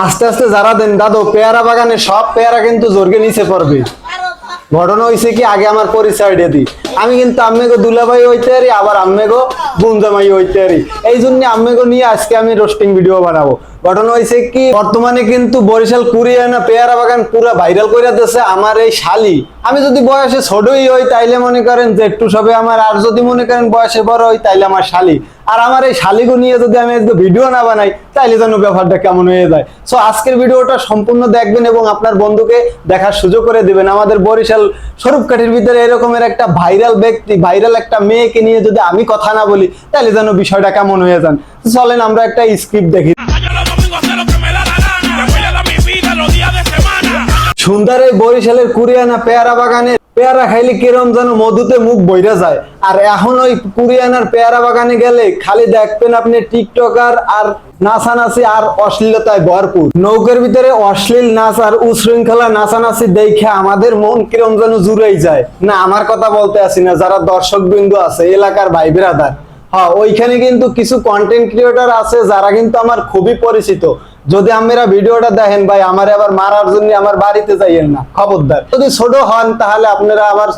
আস্তে আস্তে যারা দেন দাদু পেয়ারা বাগানে সব পেয়ারা কিন্তু জোরকে নিচে পড়বে। ঘটনা হয়েছে কি আগে আমার পরিচয় দিয়ে দিই, আমি কিন্তু আম্মেগো দুলাভাই হইতে পারি, আবার আম্মেগো গুঞ্জামাই হইতে পারি। এই জন্য আম্মেগো নিয়ে আজকে আমি রোস্টিং ভিডিও বানাবো। ঘটনা হয়েছে কি বর্তমানে কিন্তু বরিশাল কুরিয়ানা পেয়ারা বাগান পুরো ভাইরাল করে দিয়েছে আমার এই শালি। আমি যদি বয়সে ছোটই হই তাইলে মনে করেন যে একটু সবে আমার, আর যদি মনে করেন বয়সে বড় হই তাইলে আমার শালি। আর আমার এই শালিগো নিয়ে যদি আমি আজকে ভিডিও না বানাই তাইলে যেন ব্যাপারটা কেমন হয়ে যায়। সো আজকের ভিডিওটা সম্পূর্ণ দেখবেন এবং আপনার বন্ধুকে দেখার সুযোগ করে দিবেন। আমাদের বরিশাল স্বরূপকাঠির ভিতরে এরকমের একটা ভাইরাল ব্যক্তি, ভাইরাল একটা মেয়েকে নিয়ে যদি আমি কথা না বলি তাহলে যেন বিষয়টা কেমন হয়ে যান। চলেন আমরা একটা স্ক্রিপ্ট দেখি। সুন্দর এই বরিশালের কুরিয়ানা পেয়ারা বাগানে পেয়ারা খাইলে কিরম যেন মধুতে মুখ বইরা যায়। আর এখন ওই কুরিয়ানার পেয়ারা বাগানে গেলে খালি দেখবেন আপনি টিকটকার আর নাচানাচি আর অশ্লীলতায় ভরপুর। নৌকার ভিতরে অশ্লীল নাচ আর উশৃঙ্খলা নাচানাচি দেখে আমাদের মন কিরম যেন জুড়েই যায়। না আমার কথা বলতে আসি না, যারা দর্শক বিন্দু আছে এলাকার ভাই ব্রাদার, হ্যাঁ ওইখানে কিন্তু কিছু কন্টেন্ট ক্রিয়েটর আছে যারা কিন্তু আমার খুবই পরিচিত। যদি আপনারা ভিডিওটা দেখেন ভাই আমার আবার মারার জন্য আমার বাড়িতে যাইয়েন না, খবরদার। যদি ছোট হন তাহলে আপনারা আমার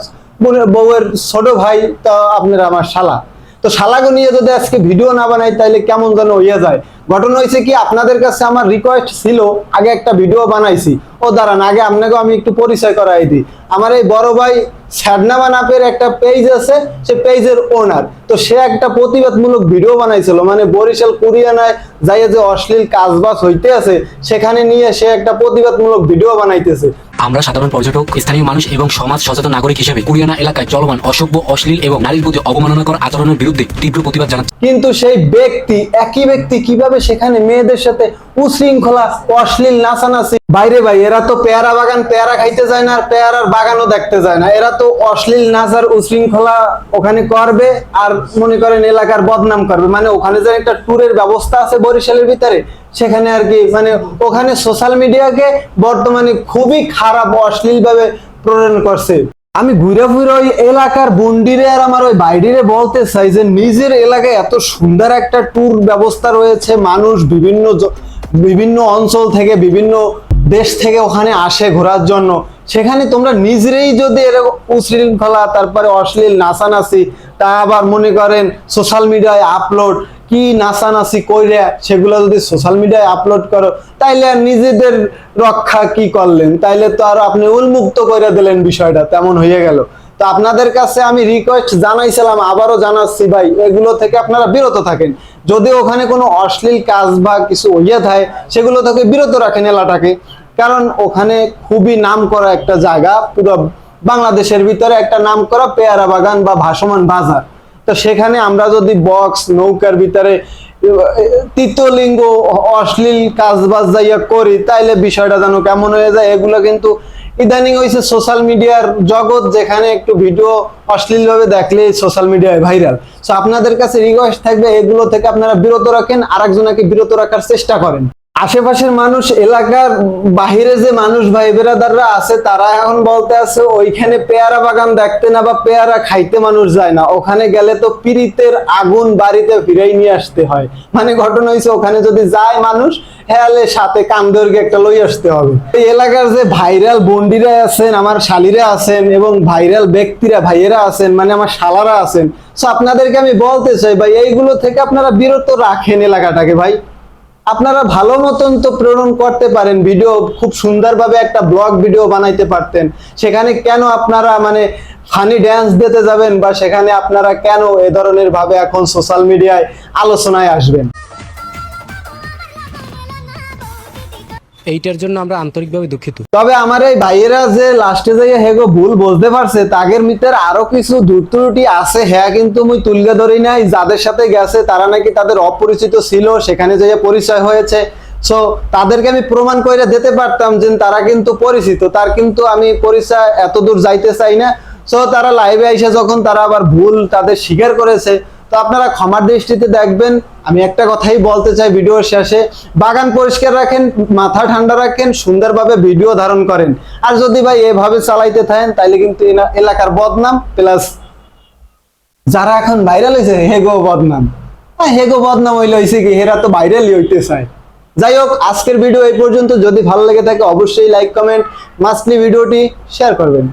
বউয়ের ছোট ভাই, তো আপনারা আমার শালা। তো শালাগো নিয়ে যদি আজকে ভিডিও না বানাই তাইলে কেমন যেন হইয়া যায়। ঘটনা হয়েছে কি আপনাদের কাছে আমার রিকোয়েস্ট ছিল, আগে একটা ভিডিও বানাইছি। ও দাঁড়ান আগে আপনাকে আমি একটু পরিচয় করাই দিই। আমার এই বড় ভাই স্যাডনামা নাপের একটা পেজ আছে, সে পেজের ওনার। তো সে একটা প্রতিবাদমূলক ভিডিও বানাইছিল, মানে বরিশাল কুরিয়ানায় যাইয়া যে অশ্লীল কাজবাজ হইতে আছে সেখানে নিয়ে সে একটা প্রতিবাদমূলক ভিডিও বানাইতেছে। আমরা সাধারণ পর্যটক, স্থানীয় মানুষ এবং সমাজ সচেতন নাগরিক হিসেবে কুরিয়ানা এলাকায় চলমান অসভ্য, অশ্লীল এবং নারীর প্রতি অবমাননাকর আচরণের বিরুদ্ধে তীব্র প্রতিবাদ জানাচ্ছে। কিন্তু সেই ব্যক্তি, একই ব্যক্তি কিভাবে সেখানে মেয়েদের সাথে উশৃঙ্খলা অশ্লীল নাচানাচি, বাইরে ভাই এরা তো পেয়ারা বাগান পেয়ারা খাইতে যায় না আর পেয়ারার বাগানও দেখতে যায় না, এরা তো অশ্লীল নাচ আর উশৃঙ্খলা ওখানে করবে আর মনে করেন এলাকার বদনাম করবে। মানে ওখানে যে একটা ট্যুরের ব্যবস্থা আছে বরিশালের ভিতরে, সেখানে আর কি মানে ওখানে সোশ্যাল মিডিয়াকে বর্তমানে খুবই খারাপ অশ্লীল ভাবে প্রেরণ করছে। আমি ঘুরে ফিরে ওই এলাকার বন্ডিরে আর আমার ওই বাইরে বলতে চাই যে নিজের এলাকায় এত সুন্দর একটা ট্যুর ব্যবস্থা রয়েছে, মানুষ বিভিন্ন অঞ্চল থেকে বিভিন্ন দেশ থেকে ওখানে আসে ঘোরার জন্য। সেখানে তোমরা নিজেরাই যদি এরকম উশৃঙ্খলা তারপরে অশ্লীল নাচানাচি, তা আবার মনে করেন সোশ্যাল মিডিয়ায় আপলোড, কি নাচানাচি কইরা সেগুলো যদি সোশ্যাল মিডিয়ায় আপলোড করো তাইলে আর নিজেদের রক্ষা কি করলেন? তাইলে তো আর আপনি উন্মুক্ত করে দিলেন বিষয়টা, তেমন হয়ে গেল। তো আপনাদের কাছে আমি রিকোয়েস্ট জানাইছিলাম, আবারও জানাচ্ছি ভাই এগুলো থেকে আপনারা বিরত থাকেন। যদি ওখানে কোনো অশ্লীল কাজ বা কিছু হইয়া থাকে সেগুলো থেকে বিরত রাখেন এলাকাটাকে। কারণ ওখানে খুবই নাম করা একটা জায়গা, পুরো বাংলাদেশের ভিতরে একটা নাম করা পেয়ারা বাগান বা ভাসমান বাজার। তো সেখানে আমরা যদি বক্স নৌকার ভিতরে তৃতীয়লিঙ্গ অশ্লীল কাজবাজ যাইয়া করি তাইলে বিষয়টা যেন কেমন হয়ে যায়। এগুলো কিন্তু ইদানিং হয়েছে সোশ্যাল মিডিয়ার জগৎ, যেখানে একটু ভিডিও অশ্লীল ভাবে দেখলে সোশ্যাল মিডিয়ায় ভাইরাল। সো আপনাদের কাছে রিকোয়েস্ট থাকবে এগুলো থেকে আপনারা বিরত রাখেন, আরেকজনকে বিরত রাখার চেষ্টা করেন। আশেপাশের মানুষ, এলাকার বাহিরে যে মানুষ ভাই বেরাদাররা আছে তারা এখন বলতে আছে ওইখানে পেয়ারা বাগান দেখতে না বা পেয়ারা খাইতে মানুষ যায় না, ওখানে গেলে তো পিরিতের আগুন বাড়িতে ফিরাই নিয়ে আসতে হয়। মানে ঘটনা হয়েছে ওখানে যদি যায় মানুষ হেয়ালে সাথে কামদর্গে একটা লই আসতে হবে। এই এলাকার যে ভাইরাল বন্ডিরা আছেন, আমার শালিরা আছেন এবং ভাইরাল ব্যক্তিরা ভাইয়েরা আছেন, মানে আমার শালারা আছেন। সো আপনাদেরকে আমি বলতে চাই ভাই এইগুলো থেকে আপনারা বিরত রাখেন এলাকাটাকে। ভাই আপনারা ভালো মতন তো প্রেরণ করতে পারেন ভিডিও, খুব সুন্দরভাবে একটা ব্লগ ভিডিও বানাইতে পারতেন। সেখানে কেন আপনারা মানে ফানি ড্যান্স দিতে যাবেন বা সেখানে আপনারা কেন এ ধরনের ভাবে এখন সোশ্যাল মিডিয়ায় আলোচনায় আসবেন? এইটার জন্য আমরা আন্তরিকভাবে দুঃখিত। তবে আমার এই ভাইয়েরা যে লাস্টে যাইয়া হেগো ভুল বুঝতে পারছে, তাদের ভিতরে আরো কিছু ত্রুটি আছে, হ্যাঁ কিন্তু মুই তুলগে ধরি নাই। যাদের সাথে গেছে তারা নাকি তাদের অপরিচিত ছিল, সেখানে যাইয়া পরিচয় হয়েছে। সো তাদেরকে আমি প্রমাণ করে দিতে পারতাম যে তারা কিন্তু পরিচিত, তার কিন্তু আমি পরিচয় এত দূর যাইতে চাই না। সো তারা লাইভে আইসা যখন তারা আবার ভুল তাদের স্বীকার করেছে, তো আপনারা ক্ষমার দৃষ্টিতে দেখবেন। আমি একটা কথাই বলতে চাই ভিডিওর শেষে, বাগান পরিষ্কার রাখেন, মাথা ঠান্ডা রাখেন, সুন্দরভাবে ভিডিও ধারণ করেন। আর যদি ভাই এভাবে চালাইতে থাকেন তাহলে কিন্তু এলাকার বদনাম প্লাস যারা এখন ভাইরাল হয়েছে হেগো বদনাম। হেগো বদনাম হইলে হয়েছে কি, হেরা তো ভাইরালই হইতে চায়। যাই হোক, আজকের ভিডিও এই পর্যন্ত। যদি ভালো লেগে থাকে অবশ্যই লাইক কমেন্ট মাস্টলি ভিডিওটি শেয়ার করবেন।